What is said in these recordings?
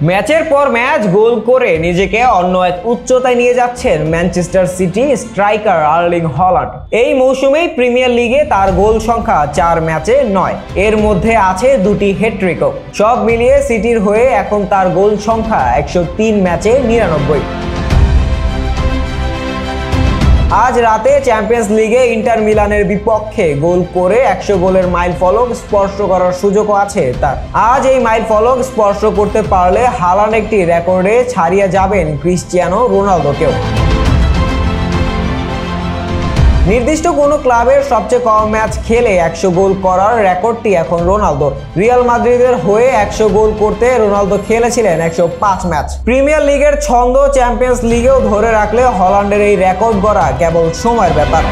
ম্যাচের পর ম্যাচ গোল করে নিজেকে অন্য এক উচ্চতায় নিয়ে যাচ্ছেন Manchester city striker Erling Haaland. এই মৌসুমেই প্রিমিয়ার লিগে তার গোল সংখ্যা 4 ম্যাচে 9, এর মধ্যে আছে 2টি হ্যাটট্রিকও। সব মিলিয়ে সিটির হয়ে এখন তার গোল সংখ্যা 103 ম্যাচে 99। আজ রাতে চ্যাম্পিয়ন্স লিগে ইন্টার মিলানের বিপক্ষে গোল করে 100 গোলের মাইল ফলক স্পর্শ করার সুযোগও আছে তার। আজ এই মাইল ফলক স্পর্শ করতে পারলে হালান্ড একটি রেকর্ডে ছাড়িয়ে যাবেন ক্রিস্টিয়ানো রোনালদোকেও। নির্দিষ্ট কোনো ক্লাবের সবচেয়ে কম ম্যাচ খেলে 100 গোল করার রেকর্ডটি এখন রোনালদোর। রিয়াল মাদ্রিদের হয়ে 100 গোল করতে রোনালদো খেলেছিলেন 105 ম্যাচ। প্রিমিয়ার লিগের ছন্দ চ্যাম্পিয়ন্স লিগেও ধরে রাখলে হল্যান্ডের এই রেকর্ড গড়া কেবল সময়ের ব্যাপার।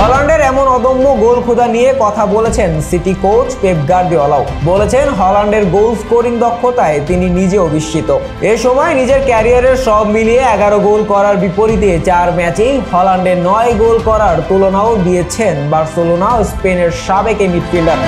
হল্যান্ডের এমন অদম্য গোল খোদা নিয়ে কথা বলেছেন সিটি কোচ পেপ গার্দিওলাও। বলেছেন হল্যান্ডের গোল স্কোরিং দক্ষতায় তিনি নিজেও বিস্মিত। এ সময় নিজের ক্যারিয়ারের সব মিলিয়ে 11 গোল করার বিপরীতে 4 ম্যাচেই হল্যান্ডের 9 গোল করার তুলনাও দিয়েছেন বার্সেলোনা ও স্পেনের সাবেক মিডফিল্ডার।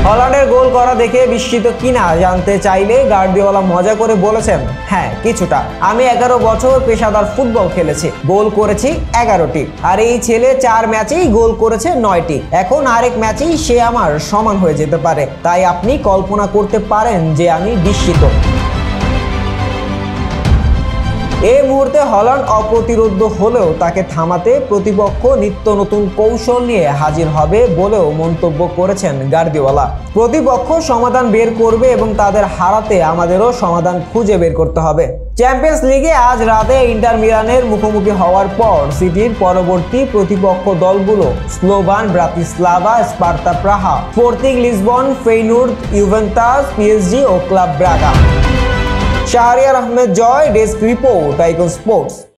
হল্যান্ডের গোল করা দেখে বিস্মিত কিনা জানতে চাইলে গার্দিওলা মজা করে বলেছেন, হ্যাঁ কিছুটা। আমি 11 বছর পেশাদার ফুটবল খেলেছি, গোল করেছি 11টি, আর এই ছেলে 4 ম্যাচেই গোল করেছে 9টি। এখন আরেক ম্যাচেই সে আমার সমান হয়ে যেতে পারে, তাই আপনি কল্পনা করতে পারেন যে আমি বিস্মিত। এই মুহূর্তে হল্যান্ড অপ্রতিরোধ্য হলেও তাকে থামাতে প্রতিপক্ষ নিত্য নতুন কৌশল নিয়ে হাজির হবে বলেও মন্তব্য করেছেন গার্দিওলা। প্রতিপক্ষ সমাধান বের করবে এবং তাদের হারাতে আমাদেরও সমাধান খুঁজে বের করতে হবে। চ্যাম্পিয়ন্স লিগে আজ রাতে ইন্টার মিলানের মুখোমুখি হওয়ার পর সিটির পরবর্তী প্রতিপক্ষ দলগুলো Slovan Bratislava, Sparta Praha, Sporting Lisbon, Feyenoord, Juventus, PSG ও club Braga. Shahriar Ahmed Joy, desk report, icon sports.